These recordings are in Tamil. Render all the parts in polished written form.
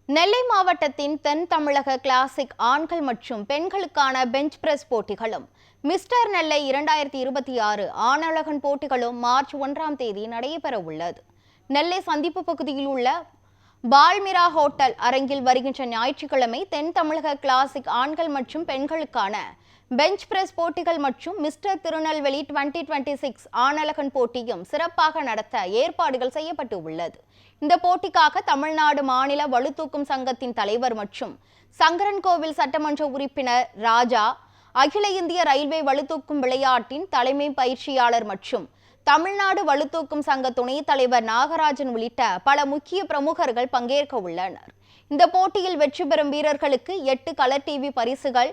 நெல்லை மாவட்டத்தின் தென் தமிழக கிளாசிக் ஆண்கள் மற்றும் பெண்களுக்கான பெஞ்ச் பிரஸ் போட்டிகளும் மிஸ்டர் நெல்லை 2026 ஆணழகன் போட்டிகளும் மார்ச் 1ஆம் தேதி நடைபெற உள்ளது. நெல்லை சந்திப்பு பகுதியில் உள்ள பால்மிரா ஹோட்டல் அரங்கில் வருகின்ற ஞாயிற்றுக்கிழமை தென் தமிழக கிளாசிக் ஆண்கள் மற்றும் பெண்களுக்கான பெஞ்ச் பிரஸ் போட்டிகள் மற்றும் மிஸ்டர் திருநெல்வேலி 2026 ஆணழகன் போட்டியும் சிறப்பாக நடத்த ஏற்பாடுகள் செய்யப்பட்டு உள்ளது. இந்த போட்டிக்காக தமிழ்நாடு மாநில வலுதூக்கும் சங்கத்தின் தலைவர் மற்றும் சங்கரன்கோவில் சட்டமன்ற உறுப்பினர் ராஜா, அகில இந்திய ரயில்வே வலுதூக்கும் விளையாட்டின் தலைமை பயிற்சியாளர் மற்றும் தமிழ்நாடு வலுதூக்கும் சங்க துணைத் தலைவர் நாகராஜன் உள்ளிட்ட பல முக்கிய பிரமுகர்கள் பங்கேற்க உள்ளனர். இந்த போட்டியில் வெற்றி பெறும் வீரர்களுக்கு 8 கலர் டிவி பரிசுகள்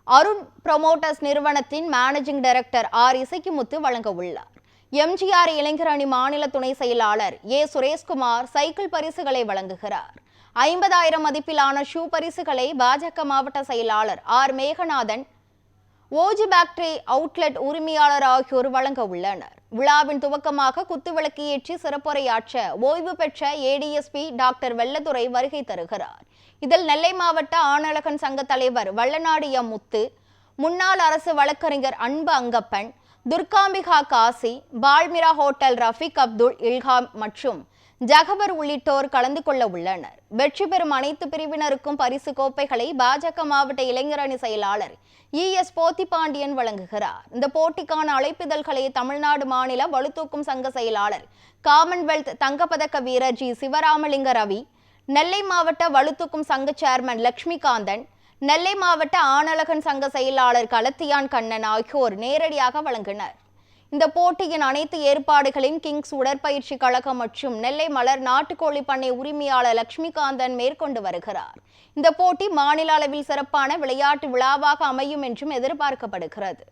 அருண் புரோமோட்டர்ஸ் நிறுவனத்தின் மேனேஜிங் டைரக்டர் ஆர் இசக்கிமுத்து வழங்க உள்ளார். எம்ஜிஆர் இளைஞர் அணி மாநில துணை செயலாளர் ஏ சுரேஷ்குமார் சைக்கிள் பரிசுகளை வழங்குகிறார். 50,000 மதிப்பிலான ஷூ பரிசுகளை பாஜக மாவட்ட செயலாளர் R Meganathan, OG factory outlet உரிமையாளர் ஆகியோர் வழங்க உள்ளனர். விழாவின் துவக்கமாக குத்துவிளக்கு ஏற்றி சிறப்புரையாற்ற ஓய்வு பெற்ற ஏடிஎஸ்பி டாக்டர் வெள்ளதுரை வருகை தருகிறார். இதில் நெல்லை மாவட்ட ஆணழகன் சங்க தலைவர் வல்லநாடு எம் முத்து, முன்னாள் அரசு வழக்கறிஞர் அன்பு அங்கப்பன், துர்காம்பிகா காசி, பால்மிரா ஹோட்டல் ரஃபீக் அப்துல் இல்ஹாம் மற்றும் ஜகபர் உள்ளிட்டோர் கலந்து கொள்ள உள்ளனர். வெற்றி பெறும் அனைத்து பிரிவினருக்கும் பரிசு கோப்பைகளை பாஜக மாவட்ட இளைஞர் அணி செயலாளர் ES போத்திபாண்டியன் வழங்குகிறார். இந்த போட்டிக்கான அழைப்பிதழ்களை தமிழ்நாடு மாநில வலுதூக்கும் சங்க செயலாளர் காமன்வெல்த் தங்கப்பதக்க வீரர் ஜி சிவராமலிங்க ரவி, நெல்லை மாவட்ட வலுதூக்கும் சங்க சேர்மன் லட்சுமிகாந்தன், நெல்லை மாவட்ட ஆணழகன் சங்க செயலாளர் கலத்தியான் கண்ணன் ஆகியோர் நேரடியாக வழங்கினர். இந்த போட்டியின் அனைத்து ஏற்பாடுகளையும் கிங்ஸ் உடற்பயிற்சி கழகம் மற்றும் நெல்லை மலர் நாட்டுக்கோழி பண்ணை உரிமையாளர் லட்சுமிகாந்தன் மேற்கொண்டு வருகிறார். இந்த போட்டி மாநில அளவில் சிறப்பான விளையாட்டு விழாவாக அமையும் என்றும் எதிர்பார்க்கப்படுகிறது.